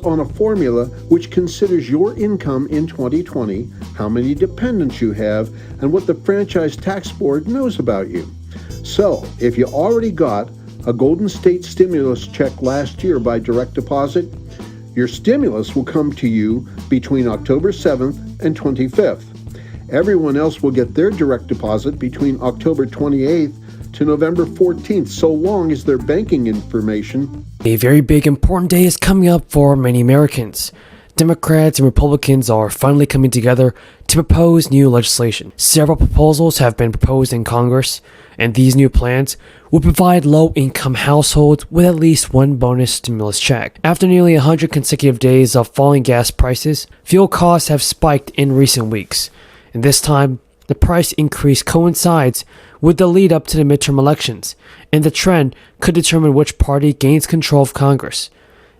on a formula which considers your income in 2020, how many dependents you have, and what the Franchise Tax Board knows about you. So, if you already got a Golden State stimulus check last year by direct deposit, your stimulus will come to you between October 7th and 25th. Everyone else will get their direct deposit between October 28th to November 14th, so long as their banking information. A very big important day is coming up for many Americans. Democrats and Republicans are finally coming together to propose new legislation. Several proposals have been proposed in Congress, and these new plans will provide low-income households with at least one bonus stimulus check. After nearly 100 consecutive days of falling gas prices, fuel costs have spiked in recent weeks, and this time, the price increase coincides with the lead up to the midterm elections, and the trend could determine which party gains control of Congress.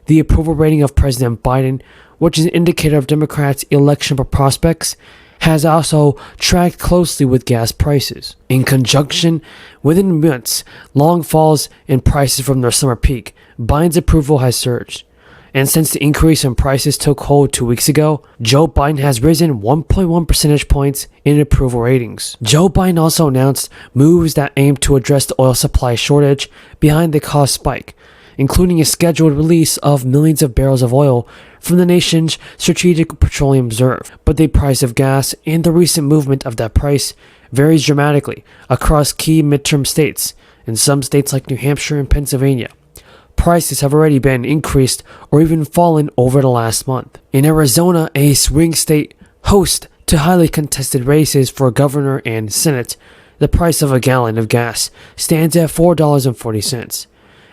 The approval rating of President Biden, which is an indicator of Democrats' election prospects, has also tracked closely with gas prices. In conjunction with months long falls in prices from their summer peak, Biden's approval has surged. And since the increase in prices took hold 2 weeks ago, Joe Biden has risen 1.1 percentage points in approval ratings. Joe Biden also announced moves that aim to address the oil supply shortage behind the cost spike, including a scheduled release of millions of barrels of oil from the nation's strategic petroleum reserve. But the price of gas and the recent movement of that price varies dramatically across key midterm states. In some states like New Hampshire and Pennsylvania, prices have already been increased or even fallen over the last month. In Arizona, a swing state host to highly contested races for governor and senate, the price of a gallon of gas stands at $4.40,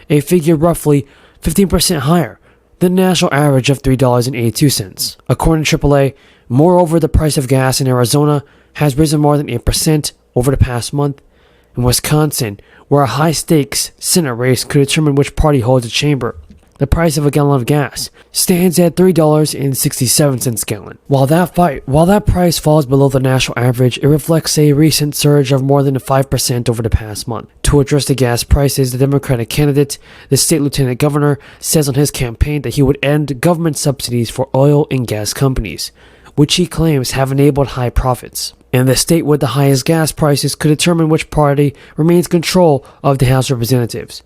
a figure roughly 15% higher than the national average of $3.82. According to AAA, moreover, the price of gas in Arizona has risen more than 8% over the past month. In Wisconsin, where a high-stakes Senate race could determine which party holds the chamber, the price of a gallon of gas stands at $3.67 a gallon. While that price falls below the national average, it reflects a recent surge of more than 5% over the past month. To address the gas prices, the Democratic candidate, the state lieutenant governor, says on his campaign that he would end government subsidies for oil and gas companies, which he claims have enabled high profits. And the state with the highest gas prices could determine which party remains in control of the House of Representatives.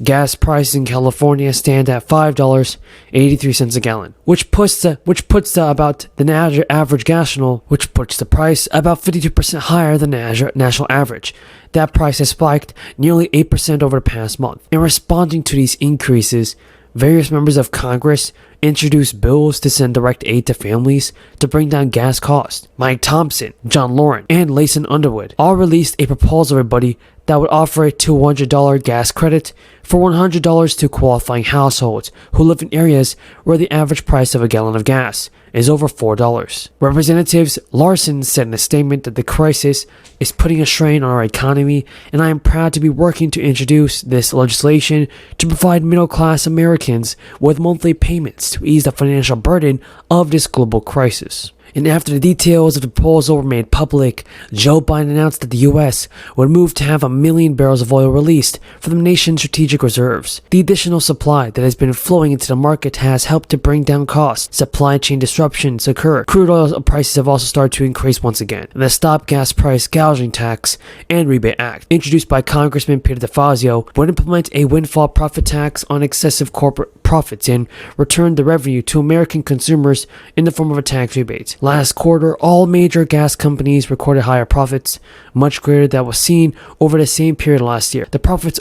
Gas prices in California stand at $5.83 a gallon, which puts the price about 52% higher than the national average. That price has spiked nearly 8% over the past month. In responding to these increases, various members of Congress introduced bills to send direct aid to families to bring down gas costs. Mike Thompson, John Lauren, and Layson Underwood all released a proposal, everybody, that would offer a $200 gas credit for $100 to qualifying households who live in areas where the average price of a gallon of gas is over $4. Representatives Larson said in a statement that the crisis is putting a strain on our economy, and I am proud to be working to introduce this legislation to provide middle-class Americans with monthly payments to ease the financial burden of this global crisis. And after the details of the proposal were made public, Joe Biden announced that the U.S. would move to have 1 million barrels of oil released from the nation's strategic reserves. The additional supply that has been flowing into the market has helped to bring down costs. Supply chain disruptions occurred. Crude oil prices have also started to increase once again. And the Stop Gas Price Gouging Tax and Rebate Act, introduced by Congressman Peter DeFazio, would implement a windfall profit tax on excessive corporate profits and return the revenue to American consumers in the form of a tax rebate. Last quarter, all major gas companies recorded higher profits, much greater than was seen over the same period last year. The profits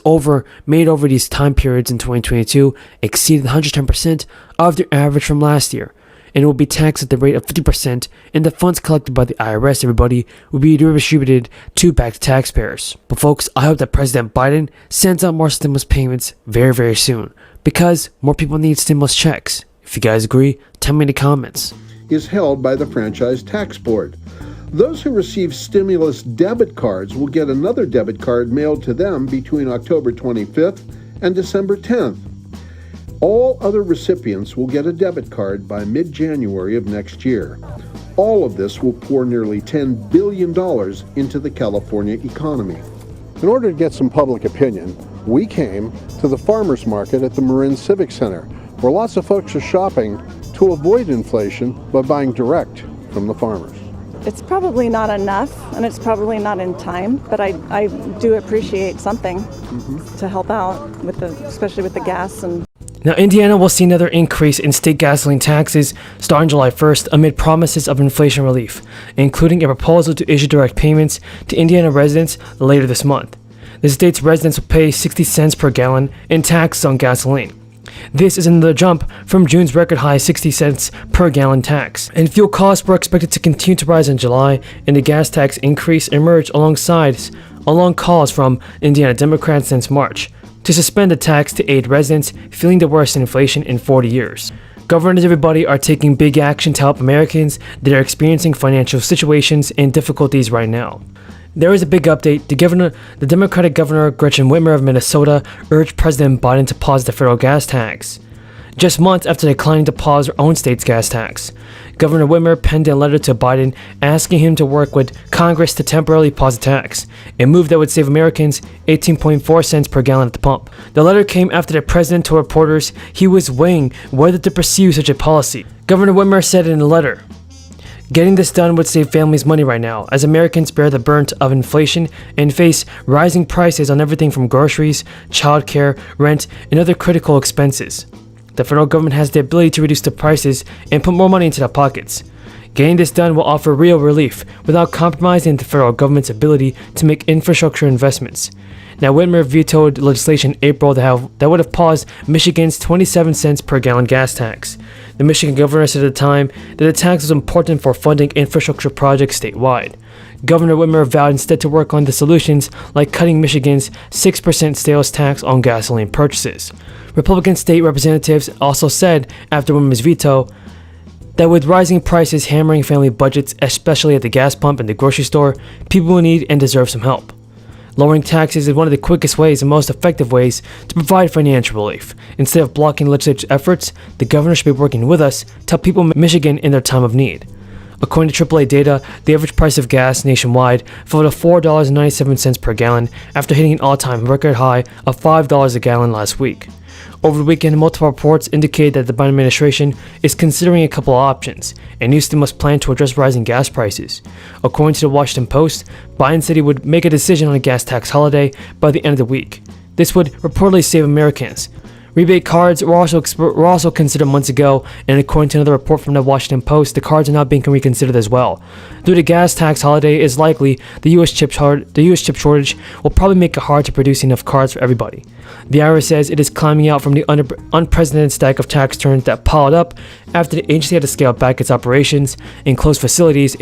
made over these time periods in 2022 exceeded 110% of their average from last year, and it will be taxed at the rate of 50%, and the funds collected by the IRS, everybody, will be redistributed back to taxpayers. But folks, I hope that President Biden sends out more stimulus payments very, very soon, because more people need stimulus checks. If you guys agree, tell me in the comments. Is held by the Franchise Tax Board. Those who receive stimulus debit cards will get another debit card mailed to them between October 25th and December 10th. All other recipients will get a debit card by mid-January of next year. All of this will pour nearly $10 billion into the California economy. In order to get some public opinion, we came to the farmers market at the Marin Civic Center. where lots of folks are shopping to avoid inflation by buying direct from the farmers. It's probably not enough, and it's probably not in time, but I do appreciate something to help out, especially with the gas. And Now, Indiana will see another increase in state gasoline taxes starting July 1st amid promises of inflation relief, including a proposal to issue direct payments to Indiana residents later this month. The state's residents will pay 60 cents per gallon in taxes on gasoline. This is another jump from June's record high 60 cents per gallon tax. And fuel costs were expected to continue to rise in July, and the gas tax increase emerged along calls from Indiana Democrats since March to suspend the tax to aid residents feeling the worst inflation in 40 years. Governors everybody are taking big action to help Americans that are experiencing financial situations and difficulties right now. There is a big update. The Democratic Governor Gretchen Whitmer of Minnesota urged President Biden to pause the federal gas tax, just months after declining to pause her own state's gas tax. Governor Whitmer penned a letter to Biden asking him to work with Congress to temporarily pause the tax, a move that would save Americans 18.4 cents per gallon at the pump. The letter came after the president told reporters he was weighing whether to pursue such a policy. Governor Whitmer said in the letter, "Getting this done would save families money right now, as Americans bear the brunt of inflation and face rising prices on everything from groceries, childcare, rent, and other critical expenses. The federal government has the ability to reduce the prices and put more money into their pockets. Getting this done will offer real relief without compromising the federal government's ability to make infrastructure investments." Now, Whitmer vetoed legislation in April that would have paused Michigan's 27 cents per gallon gas tax. The Michigan governor said at the time that the tax was important for funding infrastructure projects statewide. Governor Whitmer vowed instead to work on the solutions like cutting Michigan's 6% sales tax on gasoline purchases. Republican state representatives also said after Whitmer's veto that with rising prices hammering family budgets, especially at the gas pump and the grocery store, people will need and deserve some help. Lowering taxes is one of the quickest ways and most effective ways to provide financial relief. Instead of blocking legislative efforts, the governor should be working with us to help people in Michigan in their time of need. According to AAA data, the average price of gas nationwide fell to $4.97 per gallon after hitting an all-time record high of $5 a gallon last week. Over the weekend, multiple reports indicate that the Biden administration is considering a couple of options, and new stimulus plan to address rising gas prices. According to the Washington Post, Biden said he would make a decision on a gas tax holiday by the end of the week. This would reportedly save Americans. Rebate cards were also considered months ago, and according to another report from the Washington Post, the cards are now being reconsidered as well. Due to gas tax holiday is likely, the U.S. chip shortage will probably make it hard to produce enough cards for everybody. The IRS says it is climbing out from the unprecedented stack of tax returns that piled up after the agency had to scale back its operations and close facilities